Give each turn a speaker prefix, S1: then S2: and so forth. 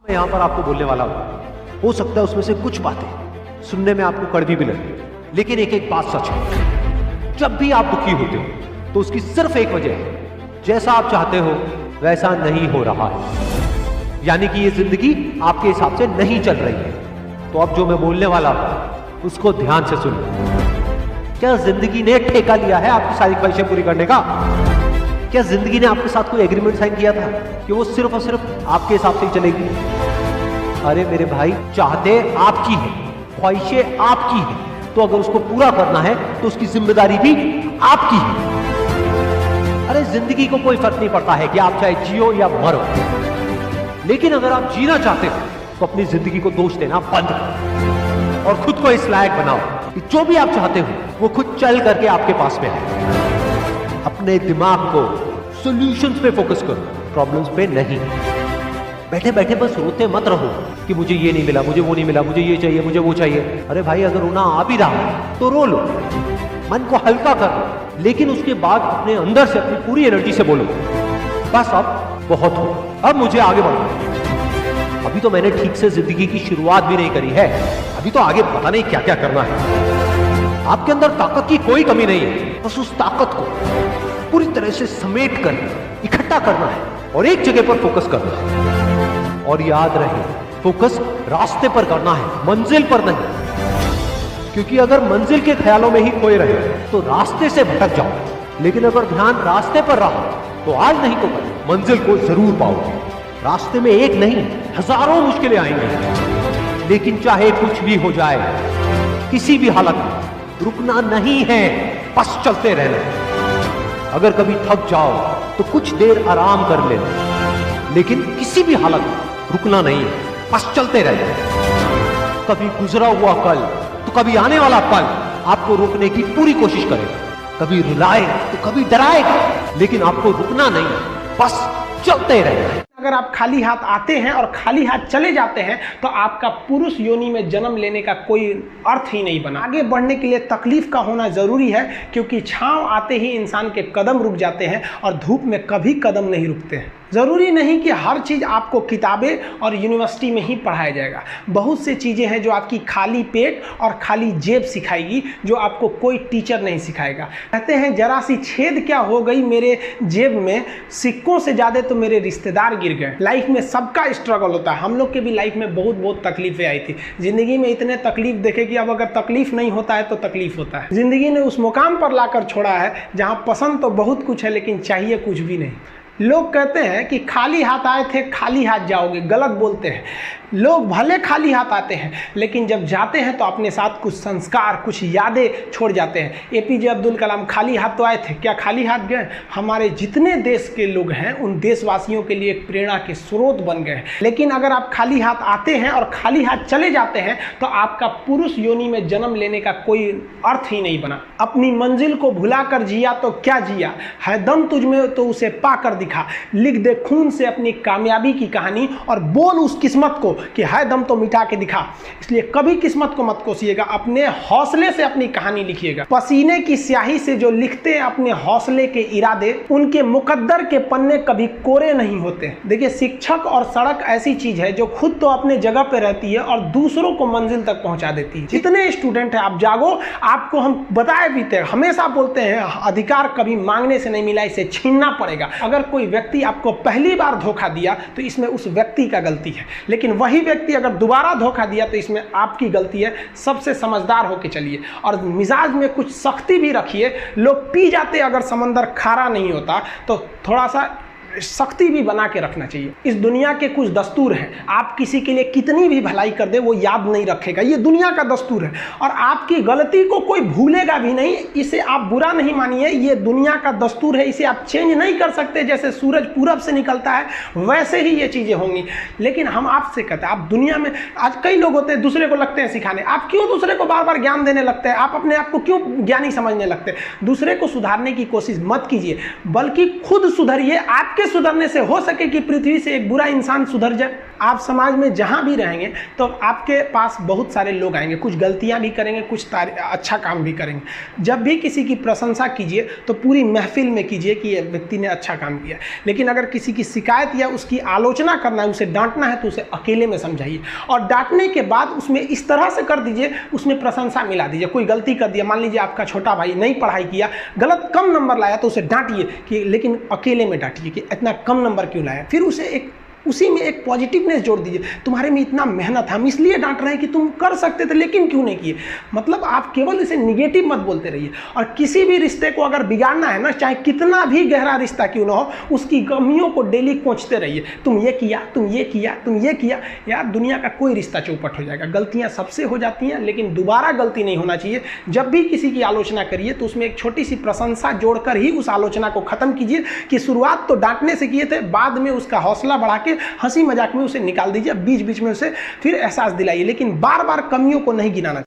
S1: यहाँ पर आपको बोलने वाला हूँ, हो सकता है उसमें से कुछ बातें सुनने में आपको कड़वी भी लगे, लेकिन एक एक बात सच है। जब भी आप दुखी होते हो तो उसकी सिर्फ एक वजह है, जैसा आप चाहते हो वैसा नहीं हो रहा है, यानी कि ये जिंदगी आपके हिसाब से नहीं चल रही है। तो अब जो मैं बोलने वाला हूं उसको ध्यान से सुनो। क्या जिंदगी ने ठेका लिया है आपकी सारी ख्वाहिशें पूरी करने का? क्या जिंदगी ने आपके साथ कोई एग्रीमेंट साइन किया था कि वो सिर्फ और सिर्फ आपके हिसाब से ही चलेगी? अरे मेरे भाई, चाहते आपकी है, ख्वाहिशें आपकी है, तो अगर उसको पूरा करना है तो उसकी जिम्मेदारी भी आपकी है। अरे जिंदगी को कोई फर्क नहीं पड़ता है कि आप चाहे जियो या मरो, लेकिन अगर आप जीना चाहते हो तो अपनी जिंदगी को दोष देना बंद करो और खुद को इस लायक बनाओ कि जो भी आप चाहते हो वो खुद चल करके आपके पास में है। अपने दिमाग को सॉल्यूशंस पे फोकस करो, प्रॉब्लम्स पे नहीं। बैठे बैठे बस रोते मत रहो कि मुझे ये नहीं मिला, मुझे वो नहीं मिला, मुझे ये चाहिए, मुझे वो चाहिए। अरे भाई, अगर रोना आ भी रहा है तो रो लो, मन को हल्का कर लो, लेकिन उसके बाद अपने अंदर से अपनी पूरी एनर्जी से बोलो, बस अब बहुत हो, अब मुझे आगे बढ़ना। अभी तो मैंने ठीक से जिंदगी की शुरुआत भी नहीं करी है, अभी तो आगे पता नहीं क्या क्या करना है। आपके अंदर ताकत की कोई कमी नहीं है, बस उस ताकत को पूरी तरह से समेट कर इकट्ठा करना है और एक जगह पर फोकस करना है। और याद रहे, फोकस रास्ते पर करना है, मंजिल पर नहीं। क्योंकि अगर मंजिल के ख्यालों में ही खोए रहे तो रास्ते से भटक जाओ, लेकिन अगर ध्यान रास्ते पर रहा तो आज नहीं तो कल मंजिल को जरूर पाओगे। रास्ते में एक नहीं, हजारों मुश्किलें आएंगी, लेकिन चाहे कुछ भी हो जाए, किसी भी हालत में रुकना नहीं है, बस चलते रहना। अगर कभी थक जाओ तो कुछ देर आराम कर लेना, लेकिन किसी भी हालत में रुकना नहीं है, बस चलते रहना। कभी गुजरा हुआ कल तो कभी आने वाला पल आपको रोकने की पूरी कोशिश करेगा, कभी रुलाए तो कभी डराएगा, लेकिन आपको रुकना नहीं, बस चलते रहना।
S2: अगर आप खाली हाथ आते हैं और खाली हाथ चले जाते हैं तो आपका पुरुष योनि में जन्म लेने का कोई अर्थ ही नहीं बना। आगे बढ़ने के लिए तकलीफ का होना जरूरी है, क्योंकि छांव आते ही इंसान के कदम रुक जाते हैं और धूप में कभी कदम नहीं रुकते हैं। ज़रूरी नहीं कि हर चीज़ आपको किताबें और यूनिवर्सिटी में ही पढ़ाया जाएगा। बहुत से चीज़ें हैं जो आपकी खाली पेट और खाली जेब सिखाएगी, जो आपको कोई टीचर नहीं सिखाएगा। कहते हैं जरा सी छेद क्या हो गई मेरे जेब में, सिक्कों से ज़्यादा तो मेरे रिश्तेदार गिर गए। लाइफ में सबका स्ट्रगल होता है, हम लोग के भी लाइफ में बहुत तकलीफें आई थी। ज़िंदगी में इतने तकलीफ देखे कि अब अगर तकलीफ नहीं होता है तो तकलीफ होता है। ज़िंदगी ने उस मुकाम पर लाकर छोड़ा है जहाँ पसंद तो बहुत कुछ है, लेकिन चाहिए कुछ भी नहीं। लोग कहते हैं कि खाली हाथ आए थे खाली हाथ जाओगे, गलत बोलते हैं। लोग भले खाली हाथ आते हैं, लेकिन जब जाते हैं तो अपने साथ कुछ संस्कार, कुछ यादें छोड़ जाते हैं। एपीजे अब्दुल कलाम खाली हाथ तो आए थे, क्या खाली हाथ गए? हमारे जितने देश के लोग हैं उन देशवासियों के लिए एक प्रेरणा के स्रोत बन गए हैं। लेकिन अगर आप खाली हाथ आते हैं और खाली हाथ चले जाते हैं तो आपका पुरुष योनि में जन्म लेने का कोई अर्थ ही नहीं बना। अपनी मंजिल को भुला कर जिया तो क्या जिया, है दम तुझ में तो उसे पाकर दिखा। लिख दे खून से अपनी कामयाबी की कहानी और बोल उस किस्मत को कि है दम तो मिटा के दिखा। इसलिए कभी किस्मत को मत कोसिएगा, अपने हौसले से अपनी कहानी लिखिएगा। पसीने की स्याही से जो लिखते हैं अपने हौसले के इरादे, उनके मुकद्दर के पन्ने कभी कोरे नहीं होते। देखिए, शिक्षक और सड़क ऐसी चीज है जो खुद तो अपने जगह पे रहती है और दूसरों को मंजिल तक पहुंचा देती है। जितने स्टूडेंट हैं, आप जागो, आपको हम बताए भी थे, हमेशा बोलते हैं अधिकार कभी मांगने से नहीं मिला, इसे छीनना पड़ेगा। अगर कोई व्यक्ति आपको पहली बार धोखा दिया तो इसमें उस व्यक्ति का गलती है, लेकिन वही व्यक्ति अगर दोबारा धोखा दिया तो इसमें आपकी गलती है। सबसे समझदार होके चलिए और मिजाज में कुछ सख्ती भी रखिए। लोग पी जाते अगर समंदर खारा नहीं होता तो थोड़ा सा सख्ती भी बना के रखना चाहिए। इस दुनिया के कुछ दस्तूर हैं, आप किसी के लिए कितनी भी भलाई कर दे वो याद नहीं रखेगा, ये दुनिया का दस्तूर है। और आपकी गलती को कोई भूलेगा भी नहीं, इसे आप बुरा नहीं मानिए, ये दुनिया का दस्तूर है, इसे आप चेंज नहीं कर सकते। जैसे सूरज पूरब से निकलता है वैसे ही ये चीज़ें होंगी। लेकिन हम आपसे कहते हैं, आप दुनिया में आज कई लोग होते हैं दूसरे को लगते हैं सिखाने, आप क्यों दूसरे को बार बार ज्ञान देने लगते हैं? आप अपने आप को क्यों ज्ञानी समझने लगते हैं? दूसरे को सुधारने की कोशिश मत कीजिए, बल्कि खुद सुधरिए। आपके सुधरने से हो सके कि पृथ्वी से एक बुरा इंसान सुधर जाए। आप समाज में जहाँ भी रहेंगे तो आपके पास बहुत सारे लोग आएंगे, कुछ गलतियाँ भी करेंगे, कुछ अच्छा काम भी करेंगे। जब भी किसी की प्रशंसा कीजिए तो पूरी महफिल में कीजिए कि ये व्यक्ति ने अच्छा काम किया। लेकिन अगर किसी की शिकायत या उसकी आलोचना करना है, उसे डांटना है, तो उसे अकेले में समझाइए और डांटने के बाद उसमें इस तरह से कर दीजिए, उसमें प्रशंसा मिला दीजिए। कोई गलती कर दिया, मान लीजिए आपका छोटा भाई नहीं पढ़ाई किया, गलत कम नंबर लाया, तो उसे डांटिए कि, लेकिन अकेले में डांटिए कि इतना कम नंबर क्यों लाया। फिर उसे उसी में एक पॉजिटिवनेस जोड़ दीजिए, तुम्हारे में इतना मेहनत है, हम इसलिए डांट रहे हैं कि तुम कर सकते थे लेकिन क्यों नहीं किए। मतलब आप केवल इसे निगेटिव मत बोलते रहिए। और किसी भी रिश्ते को अगर बिगाड़ना है ना, चाहे कितना भी गहरा रिश्ता क्यों ना हो, उसकी कमियों को डेली कोंचते रहिए। तुम ये किया, तुम ये किया, तुम ये किया, यार दुनिया का कोई रिश्ता चौपट हो जाएगा। गलतियां सबसे हो जाती हैं, लेकिन दोबारा गलती नहीं होना चाहिए। जब भी किसी की आलोचना करिए तो उसमें एक छोटी सी प्रशंसा जोड़कर ही उस आलोचना को खत्म कीजिए कि शुरुआत तो डांटने से किए थे, बाद में उसका हौसला बढ़ा के हंसी मजाक में उसे निकाल दीजिए। बीच बीच में उसे फिर एहसास दिलाइए, लेकिन बार बार कमियों को नहीं गिनाना।